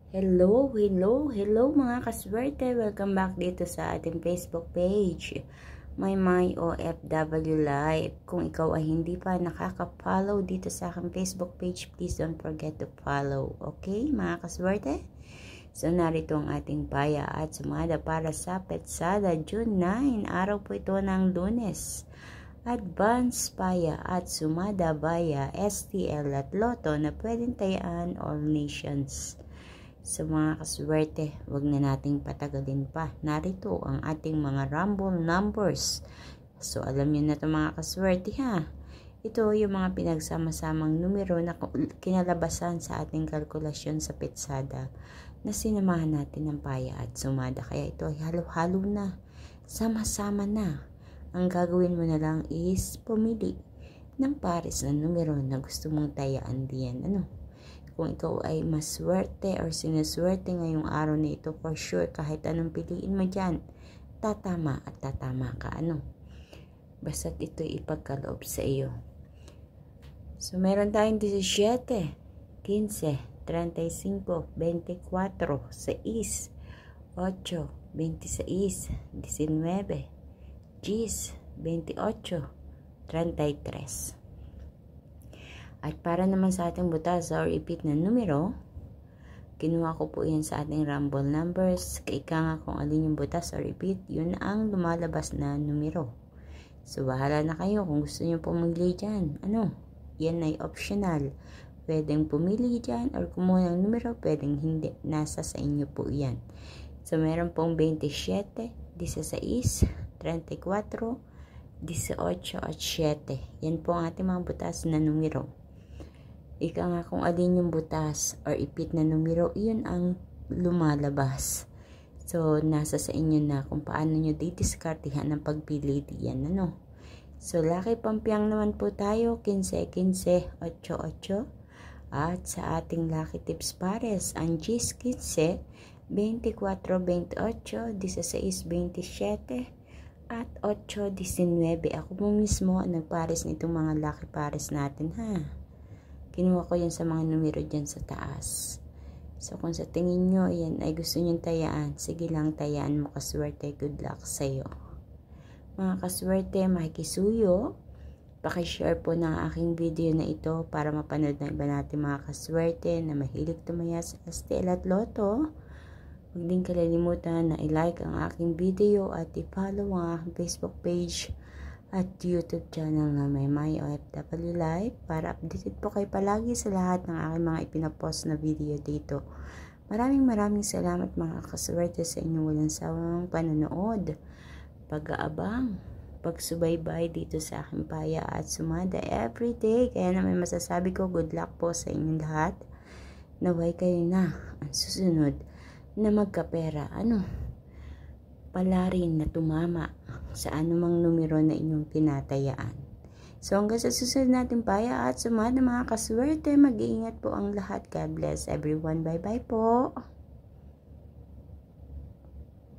Hello mga kaswerte. Welcome back dito sa ating Facebook page, My OFW Life. Kung ikaw ay hindi pa nakaka-follow dito sa aking Facebook page, please don't forget to follow. Okay, mga kaswerte? So, narito ang ating paya at sumada para sa Petsada, June 9. Araw po ito ng Lunes. Advance paya at sumada baya, STL at Lotto na pwedeng tayaan all nations. So mga kaswerte, wag na nating patagalin pa. Narito ang ating mga rumble numbers. So alam niyo na ito mga kaswerte ha. Ito yung mga pinagsama-samang numero na kinalabasan sa ating kalkulasyon sa Petsada na sinamahan natin ng paya at sumada. Kaya ito ay halo-halo na. Sama-sama na. Ang gagawin mo na lang is pumili ng pares na numero na gusto mong tayaan diyan. Kung ikaw ay maswerte or sinuswerte ngayong araw na ito, for sure, kahit anong piliin mo dyan, tatama at tatama ka. Basta't ito'y ipagkaloob sa iyo. So, meron tayong 17, 15, 35, 24, 6, 8, 26, 19, 10, 28, 33. At para naman sa ating butas or ipit na numero, kinuha ko po yan sa ating rumble numbers. Ika nga kung alin yung butas or ipit, yun ang lumalabas na numero. So, bahala na kayo kung gusto nyo pumili dyan. Yan ay optional. Pwedeng pumili dyan or kumuha ng numero, pwedeng hindi. Nasa sa inyo po yan. So, meron pong 27, 16, 34, 18 at 7. Yan po ang ating mga butas na numero. Ika nga kung alin yung butas or ipit na numero, yun ang lumalabas. So, nasa sa inyo na kung paano nyo didiskartihan ang pagpili diyan. So, lucky pampiyang naman po tayo, 15, 15, 8, 8. At sa ating lucky tips pares, ang 10, 15, 24, 28, 16, 27, at 8, 19. Ako po mismo nagpares nitong mga lucky pares natin ha. Kinuha ko yan sa mga numero dyan sa taas. So kung sa tingin nyo yan ay gusto nyo tayaan, sige lang tayaan mo kaswerte. Good luck sa'yo. Mga kaswerte, makikisuyo. Pakishare po ng aking video na ito para mapanood ng iba natin mga kaswerte na mahilig tumaya sa STL at Lotto. Huwag din kalilimutan na i-like ang aking video at i-follow ang aking Facebook page at YouTube channel na My OFW Life para updated po kayo palagi sa lahat ng aking mga ipinapost na video dito. Maraming salamat mga kaswerte sa inyong walang sawang panonood, pag-aabang, pagsubaybay dito sa aking paya at sumada everyday. Kaya na may masasabi ko, good luck po sa inyong lahat. Naway kayo na ang susunod na magkapera, pala rin na tumama sa anumang numero na inyong tinatayaan. So hanggang sa susunod natin paya at sumada mga kaswerte, mag-iingat po ang lahat. God bless everyone. Bye bye po.